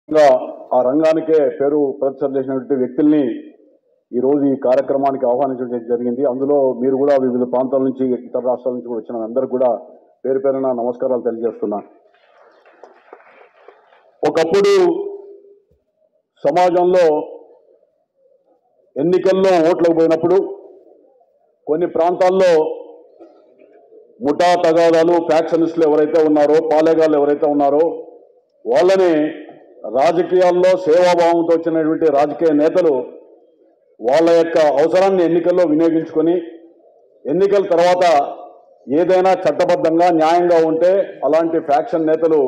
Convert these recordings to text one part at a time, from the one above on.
ఆ రంగానికే పేరు ప్రతిష్ట చేసినటువంటి వ్యక్తుల్ని ఈ రోజు ఈ కార్యక్రమానికి ఆహ్వానించడం జరిగింది. అందులో మీరు కూడా వివిధ ప్రాంతాల నుంచి ఇతర రాష్ట్రాల నుంచి కూడా వచ్చిన అందరూ కూడా పేరు పేరున నమస్కారాలు తెలియజేస్తున్నా. ఒకప్పుడు సమాజంలో ఎన్నికల్లో ఓట్లకు పోయినప్పుడు కొన్ని ప్రాంతాల్లో ముఠా తగాదాలు ఫ్యాక్షనిస్టులు ఎవరైతే ఉన్నారో పాలేగాళ్ళు ఎవరైతే ఉన్నారో వాళ్ళని రాజకీయాల్లో సేవాభావంతో వచ్చినటువంటి రాజకీయ నేతలు వాళ్ళ యొక్క అవసరాన్ని ఎన్నికల్లో వినియోగించుకొని ఎన్నికల తర్వాత ఏదైనా చట్టబద్ధంగా న్యాయంగా ఉంటే అలాంటి ఫ్యాక్షన్ నేతలు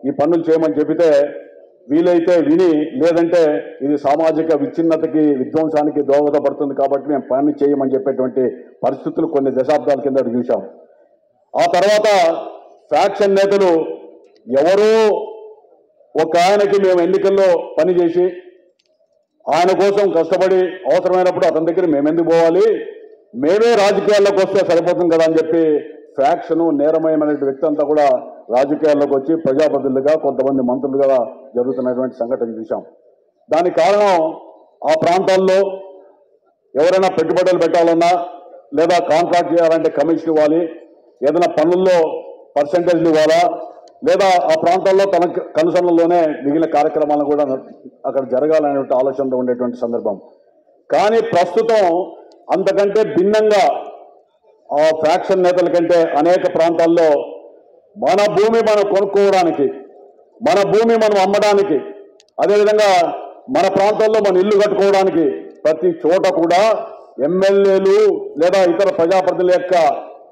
ఈ పనులు చేయమని చెబితే వీలైతే విని లేదంటే ఇది సామాజిక విచ్ఛిన్నతకి విధ్వంసానికి దోహదపడుతుంది కాబట్టి మేము పని చేయమని చెప్పేటువంటి పరిస్థితులు కొన్ని దశాబ్దాల కింద చూశాం. ఆ తర్వాత ఫ్యాక్షన్ నేతలు ఎవరో ఒక ఆయనకి మేము ఎన్నికల్లో పనిచేసి ఆయన కోసం కష్టపడి అవసరమైనప్పుడు అతని దగ్గర మేమెందుకు పోవాలి, మేమే రాజకీయాల్లోకి వస్తే సరిపోతుంది కదా అని చెప్పి ఫ్యాక్షను నేరమయమైన వ్యక్తి అంతా కూడా రాజకీయాల్లోకి వచ్చి ప్రజాప్రతినిధులుగా కొంతమంది మంత్రులుగా జరుగుతున్నటువంటి సంఘటన చూశాం. దానికి కారణం ఆ ప్రాంతాల్లో ఎవరైనా పెట్టుబడులు పెట్టాలన్నా లేదా కాంట్రాక్ట్ చేయాలంటే కమిషన్ ఇవ్వాలి, ఏదైనా పనుల్లో పర్సంటేజ్లు ఇవ్వాలా, లేదా ఆ ప్రాంతాల్లో తన కనుసన్నల్లోనే మిగిలిన కార్యక్రమాలను కూడా అక్కడ జరగాలనే ఆలోచనలో ఉండేటువంటి సందర్భం. కానీ ప్రస్తుతం అంతకంటే భిన్నంగా ఆ ఫ్యాక్షన్ నేతల కంటే అనేక ప్రాంతాల్లో మన భూమి మనం కొనుక్కోవడానికి, మన భూమి మనం అమ్మడానికి, అదేవిధంగా మన ప్రాంతాల్లో మన ఇల్లు కట్టుకోవడానికి ప్రతి చోట కూడా ఎమ్మెల్యేలు లేదా ఇతర ప్రజాప్రతినిధుల యొక్క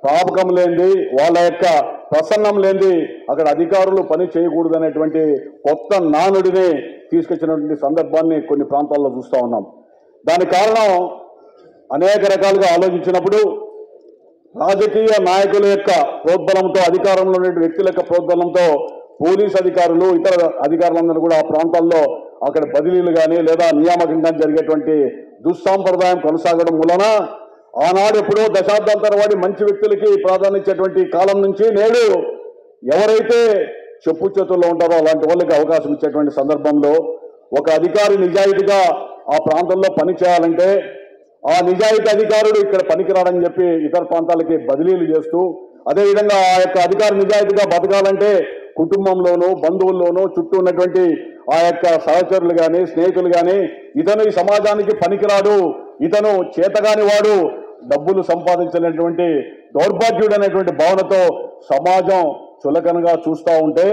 పాపకం లేనిది, వాళ్ళ యొక్క ప్రసన్నం లేనిది అక్కడ అధికారులు పని చేయకూడదు అనేటువంటి కొత్త నానుడిని తీసుకొచ్చినటువంటి సందర్భాన్ని కొన్ని ప్రాంతాల్లో చూస్తూ ఉన్నాం. దానికి కారణం అనేక రకాలుగా ఆలోచించినప్పుడు రాజకీయ నాయకుల యొక్క ప్రోద్బలంతో, అధికారంలో ఉన్న వ్యక్తుల యొక్క ప్రోద్బలంతో పోలీస్ అధికారులు ఇతర అధికారులందరూ కూడా ఆ ప్రాంతాల్లో అక్కడ బదిలీలు కానీ లేదా నియామకంగా జరిగేటువంటి దుస్సాంప్రదాయం కొనసాగడం వలన ఆనాడు ఎప్పుడో దశాబ్దాల తరబడి మంచి వ్యక్తులకి ప్రాధాన్యత ఇచ్చేటువంటి కాలం నుంచి నేడు ఎవరైతే చెప్పు చేతుల్లో ఉంటారో అలాంటి వాళ్ళకి అవకాశం ఇచ్చేటువంటి సందర్భంలో ఒక అధికారి నిజాయితీగా ఆ ప్రాంతంలో పని చేయాలంటే ఆ నిజాయితీ అధికారుడు ఇక్కడ పనికిరాడని చెప్పి ఇతర ప్రాంతాలకి బదిలీలు చేస్తూ, అదేవిధంగా ఆ యొక్క అధికారి నిజాయితీగా బతకాలంటే కుటుంబంలోనూ బంధువుల్లోనూ చుట్టూ ఉన్నటువంటి ఆ యొక్క సహచరులు కానీ స్నేహితులు కానీ ఇతను ఈ సమాజానికి పనికిరాడు, ఇతను చేతగాని వాడు, డబ్బులు సంపాదించినటువంటి దౌర్భాగ్యుడు అనేటువంటి భావనతో సమాజం చులకనగా చూస్తూ ఉంటే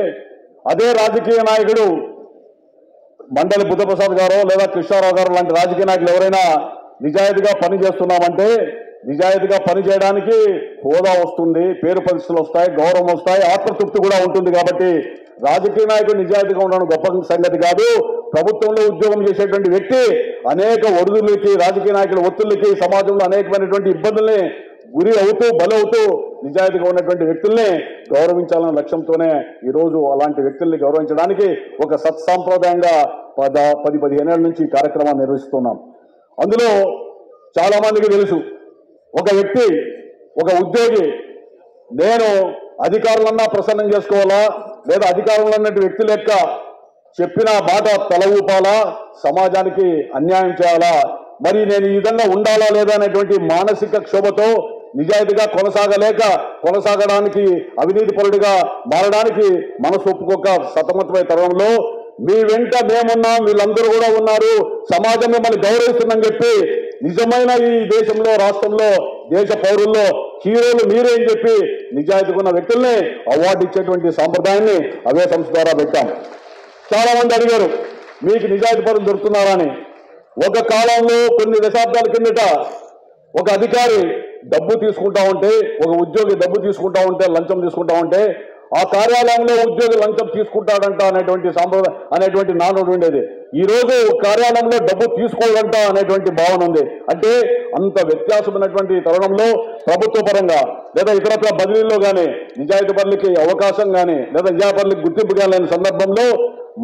అదే రాజకీయ నాయకుడు మండలి బుద్ధప్రసాద్ గారో లేదా కృష్ణారావు గారు లాంటి రాజకీయ నాయకులు ఎవరైనా నిజాయితీగా పని చేస్తున్నామంటే నిజాయితీగా పని చేయడానికి హోదా వస్తుంది, పేరు పరిస్థితులు వస్తాయి, గౌరవం వస్తాయి, ఆత్మతృప్తి కూడా ఉంటుంది. కాబట్టి రాజకీయ నాయకుడు నిజాయితీగా ఉండడం గొప్ప సంగతి కాదు. ప్రభుత్వంలో ఉద్యోగం చేసేటువంటి వ్యక్తి అనేక ఒడిదులకి, రాజకీయ నాయకుల ఒత్తిళ్లకి, సమాజంలో అనేకమైనటువంటి ఇబ్బందుల్ని గురి అవుతూ బలవుతూ నిజాయితీగా ఉన్నటువంటి వ్యక్తుల్ని గౌరవించాలన్న లక్ష్యంతోనే ఈరోజు అలాంటి వ్యక్తుల్ని గౌరవించడానికి ఒక సత్సాంప్రదాయంగా 10-15 ఏళ్ల నుంచి ఈ కార్యక్రమాన్ని నిర్వహిస్తున్నాం. అందులో చాలా మందికి తెలుసు, ఒక వ్యక్తి ఒక ఉద్యోగి నేను అధికారులన్నా ప్రసన్నం చేసుకోవాలా లేదా అధికారంలో ఉన్నటువంటి వ్యక్తుల యొక్క చెప్పిన మాట తల ఊపాలా, సమాజానికి అన్యాయం చేయాలా, మరి నేను ఈ విధంగా ఉండాలా లేదా అనేటువంటి మానసిక క్షోభతో నిజాయితీగా కొనసాగడానికి అవినీతి పరుడిగా మారడానికి మనసు ఒప్పుకోక సతమతమై తరంలో మీ వెంట మేమున్నాం, వీళ్ళందరూ కూడా ఉన్నారు, సమాజం మిమ్మల్ని గౌరవిస్తుందని చెప్పి నిజమైన ఈ దేశంలో రాష్ట్రంలో దేశ పౌరుల్లో హీరోలు మీరే అని చెప్పి నిజాయితీగా ఉన్న వ్యక్తుల్ని అవార్డు ఇచ్చేటువంటి సాంప్రదాయాన్ని అవే సంస్థ ద్వారా పెట్టాం. చాలా మంది అడిగారు మీకు నిజాయితీ పరులు దొరుకుతున్నారా అని. ఒక కాలంలో కొన్ని దశాబ్దాల కిందట ఒక అధికారి డబ్బు తీసుకుంటా ఉంటే, ఒక ఉద్యోగి డబ్బు తీసుకుంటా ఉంటే, లంచం తీసుకుంటా ఉంటే ఆ కార్యాలయంలో ఉద్యోగి లంచం తీసుకుంటాడంట అనేటువంటి నానుడు ఉండేది. ఈ రోజు కార్యాలయంలో డబ్బు తీసుకోవాలంట అనేటువంటి భావన ఉంది. అంటే అంత వ్యత్యాసమైనటువంటి తరుణంలో ప్రభుత్వ పరంగా లేదా ఇతరత్ర బదిలీల్లో కానీ నిజాయితీ పనులకి అవకాశం కానీ లేదా నిజాయితీ పనులకి గుర్తింపు కానీ లేని సందర్భంలో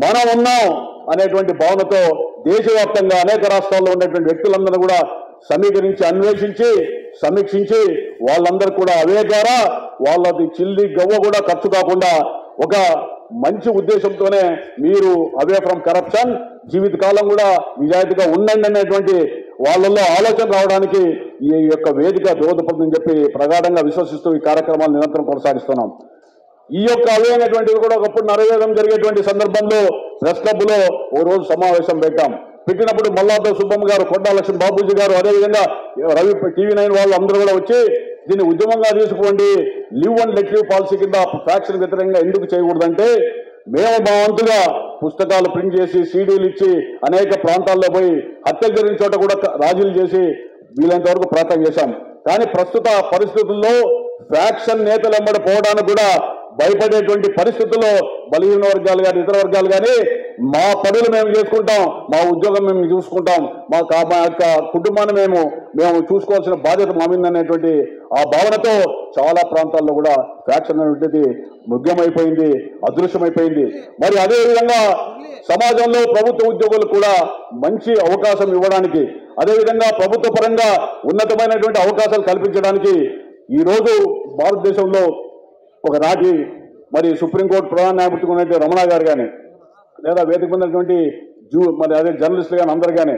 మనం ఉన్నాం అనేటువంటి భావనతో దేశవ్యాప్తంగా అనేక రాష్ట్రాల్లో ఉన్నటువంటి వ్యక్తులందరూ కూడా సమీకరించి అన్వేషించి సమీక్షించి వాళ్ళందరూ కూడా అవే ద్వారా వాళ్ళది చిల్లి గవ్వ కూడా ఖర్చు కాకుండా ఒక మంచి ఉద్దేశంతోనే మీరు అవే ఫ్రమ్ కరప్షన్, జీవితకాలం కూడా నిజాయితీగా ఉండండి అనేటువంటి వాళ్ళల్లో ఆలోచన రావడానికి ఈ యొక్క వేదిక దోహదపడుతుందని చెప్పి ప్రగాఢంగా విశ్వసిస్తూ ఈ కార్యక్రమాలు నిరంతరం కొనసాగిస్తున్నాం. ఈ యొక్క అవేమైనటువంటివి కూడా ఒకప్పుడు నరవేదం జరిగేటువంటి సందర్భంలో ప్రెస్ క్లబ్లో ఓ రోజు సమావేశం పెట్టినప్పుడు మల్లాతో సుబ్బమ్మ గారు, కొండా లక్ష్మణ్ బాబూజీ గారు, అదేవిధంగా రవి TV9 వాళ్ళు అందరూ కూడా వచ్చి దీన్ని ఉద్యమంగా తీసుకోండి, live and let live policy కింద ఫ్యాక్షన్ వ్యతిరేకంగా ఎందుకు చేయకూడదంటే మేము మా వంతుగా పుస్తకాలు ప్రింట్ చేసి సీడీలు ఇచ్చి అనేక ప్రాంతాల్లో పోయి హత్యలు జరిగిన చోట కూడా రాజీలు చేసి వీలైనంత వరకు ప్రయత్నం చేశాం. కానీ ప్రస్తుత పరిస్థితుల్లో ఫ్యాక్షన్ నేతలు వెంబడి పోవడానికి కూడా భయపడేటువంటి పరిస్థితుల్లో బలహీన వర్గాలు కానీ ఇతర వర్గాలు కానీ మా పనులు మేము చేసుకుంటాం, మా ఉద్యోగం మేము చూసుకుంటాం, మా యొక్క కుటుంబాన్ని మేము చూసుకోవాల్సిన బాధ్యత మా మీద అనేటువంటి ఆ భావనతో చాలా ప్రాంతాల్లో కూడా ఫ్యాక్షన్ అనేటువంటిది మృగ్యమైపోయింది, అదృశ్యమైపోయింది. మరి అదేవిధంగా సమాజంలో ప్రభుత్వ ఉద్యోగులకు కూడా మంచి అవకాశం ఇవ్వడానికి, అదేవిధంగా ప్రభుత్వ పరంగా ఉన్నతమైనటువంటి అవకాశాలు కల్పించడానికి ఈరోజు భారతదేశంలో ఒకనాటి మరి సుప్రీంకోర్టు ప్రధాన న్యాయమూర్తిగా ఉన్నటువంటి రమణ గారు కానీ లేదా వేదిక ఉన్నటువంటి మరి అదే జర్నలిస్టులు కానీ అందరు కానీ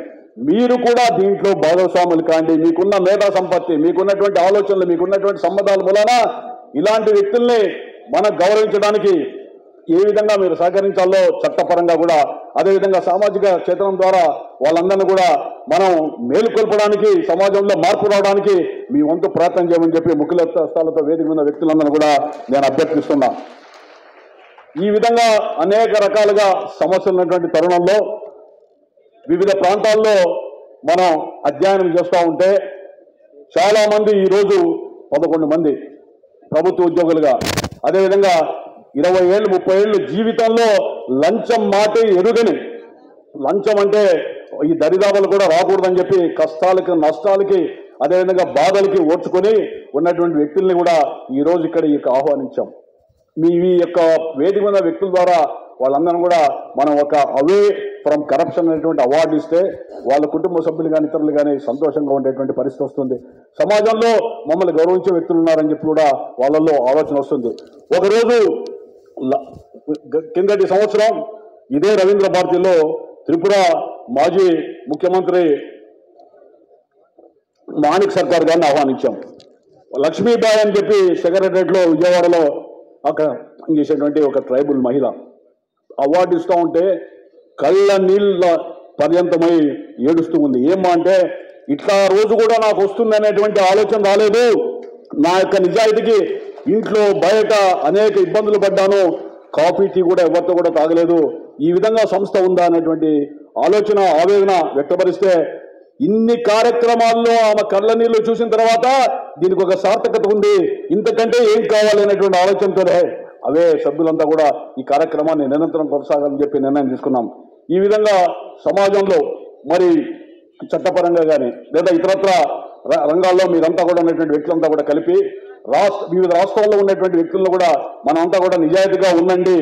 మీరు కూడా దీంట్లో భాగస్వాములు కాండి. మీకున్న మేధా సంపత్తి, మీకున్నటువంటి ఆలోచనలు, మీకున్నటువంటి సంబంధాల మూలన ఇలాంటి వ్యక్తుల్ని మనం గౌరవించడానికి ఏ విధంగా మీరు సహకరించాలో చట్టపరంగా కూడా, అదేవిధంగా సామాజిక చేతనం ద్వారా వాళ్ళందరినీ కూడా మనం మేలుకొల్పడానికి, సమాజంలో మార్పు రావడానికి మీ వంతు ప్రయత్నం చేయమని చెప్పి ముఖ్యస్థాలతో వేదిక ఉన్న వ్యక్తులందరూ కూడా నేను అభ్యర్థిస్తున్నా. ఈ విధంగా అనేక రకాలుగా సమస్యలు ఉన్నటువంటి తరుణంలో వివిధ ప్రాంతాల్లో మనం అధ్యయనం చేస్తూ ఉంటే చాలా మంది ఈరోజు 11 మంది ప్రభుత్వ ఉద్యోగులుగా, అదేవిధంగా 20 ఏళ్ళు 30 ఏళ్ళు జీవితంలో లంచం మాట ఎరుగని, లంచం అంటే ఈ దరిదాపులు కూడా రాకూడదని చెప్పి కష్టాలకి నష్టాలకి అదేవిధంగా బాధలకి ఓర్చుకొని ఉన్నటువంటి వ్యక్తుల్ని కూడా ఈరోజు ఇక్కడ ఆహ్వానించాం. మీ యొక్క వేదిక ఉన్న వ్యక్తుల ద్వారా వాళ్ళందరూ కూడా మనం ఒక అవే ఫ్రమ్ కరప్షన్ అనేటువంటి అవార్డు ఇస్తే వాళ్ళ కుటుంబ సభ్యులు కానీ ఇతరులు కానీ సంతోషంగా ఉండేటువంటి పరిస్థితి వస్తుంది. సమాజంలో మమ్మల్ని గౌరవించే వ్యక్తులు ఉన్నారని చెప్పి కూడా వాళ్ళల్లో ఆలోచన వస్తుంది. ఒకరోజు కిందటి సంవత్సరం ఇదే రవీంద్ర భారతిలో త్రిపుర మాజీ ముఖ్యమంత్రి మాణిక్ సర్కార్ గారిని ఆహ్వానించాం. లక్ష్మీబాయి అని చెప్పి సెక్రటరియట్లో విజయవాడలో అక్కడ చేసేటువంటి ఒక ట్రైబల్ మహిళ అవార్డు ఇస్తూ ఉంటే కళ్ళ నీళ్ళ పర్యంతమై ఏడుస్తూ ఉంది. ఏమా అంటే ఇట్లా రోజు కూడా నాకు వస్తుంది అనేటువంటి ఆలోచన రాలేదు, నా యొక్క నిజాయితీకి ఇంట్లో బయట అనేక ఇబ్బందులు పడ్డాను, కాఫీ టీ కూడా ఎవరితో కూడా తాగలేదు, ఈ విధంగా సంస్థ ఉందా అనేటువంటి ఆలోచన ఆవేదన వ్యక్తపరిస్తే ఇన్ని కార్యక్రమాల్లో ఆమె కళ్ళ నీళ్లు చూసిన తర్వాత దీనికి ఒక సార్థకత ఉంది, ఇంతకంటే ఏం కావాలి అనేటువంటి ఆలోచనతోనే అవే సభ్యులంతా కూడా ఈ కార్యక్రమాన్ని నిరంతరం కొనసాగాలని చెప్పి నిర్ణయం తీసుకున్నాం. ఈ విధంగా సమాజంలో మరి చట్టపరంగా కానీ లేదా ఇతరత్ర రంగాల్లో మీరంతా కూడా ఉన్నటువంటి వ్యక్తులంతా కూడా కలిపి వివిధ రాష్ట్రాల్లో ఉన్నటువంటి వ్యక్తులను కూడా మనమంతా కూడా నిజాయితీగా ఉండండి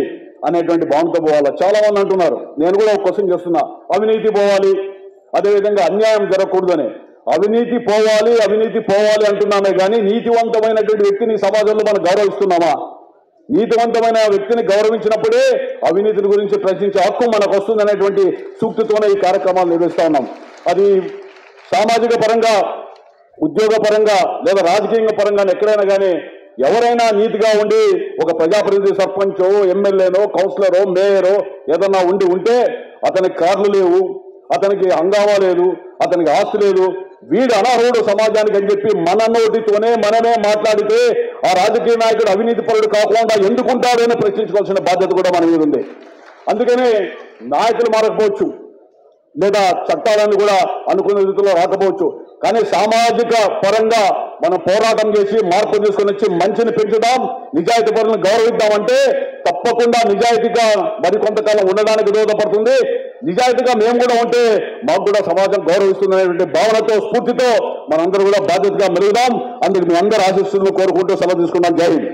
అనేటువంటి భావనతో పోవాలి. చాలా మంది అంటున్నారు, నేను కూడా ఒక క్వశ్చన్ చేస్తున్నా, అవినీతి పోవాలి, అదేవిధంగా అన్యాయం జరగకూడదని. అవినీతి పోవాలి అంటున్నామే కానీ నీతివంతమైనటువంటి వ్యక్తిని సమాజంలో మనం గౌరవిస్తున్నామా? నీతివంతమైన వ్యక్తిని గౌరవించినప్పుడే అవినీతిని గురించి ప్రశ్నించే హక్కు మనకు వస్తుంది అనేటువంటి సూక్తితోనే ఈ కార్యక్రమాలు నిర్వహిస్తూ ఉన్నాం. అది సామాజిక పరంగా, ఉద్యోగ పరంగా లేదా రాజకీయ పరంగా ఎక్కడైనా కానీ ఎవరైనా నీతిగా ఉండి ఒక ప్రజాప్రతినిధి, సర్పంచో, ఎమ్మెల్యేనో, కౌన్సిలరో, మేయరో ఏదన్నా ఉంటే అతనికి కార్లు లేవు, అతనికి హంగామా లేదు, అతనికి ఆస్తి లేదు, వీడు అనర్హుడు సమాజానికి అని చెప్పి మన నోటితోనే మనమే మాట్లాడితే ఆ రాజకీయ నాయకుడు అవినీతి పరుడు కాకుండా ఎందుకుంటాడని ప్రశ్నించుకోవాల్సిన బాధ్యత కూడా మన మీద ఉంది. అందుకనే నాయకులు మారకపోవచ్చు లేదా చట్టాలను కూడా అనుకున్న రీతిలో రాకపోవచ్చు, కానీ సామాజిక పరంగా మనం పోరాటం చేసి మార్పు తీసుకొని వచ్చి మంచిని పెంచుదాం, నిజాయితీ పరులను గౌరవిద్దామంటే తప్పకుండా నిజాయితీగా మరికొంతకాలం ఉండడానికి దోహదపడుతుంది. నిజాయితీగా మేము కూడా ఉంటే మాకు కూడా సమాజం గౌరవిస్తుందనేటువంటి భావనతో, స్ఫూర్తితో మనందరూ కూడా బాధ్యతగా మెలుగుదాం. అందుకు మీ అందరూ ఆశీస్సులను కోరుకుంటూ సెలవు తీసుకున్నాం. జై హింద్.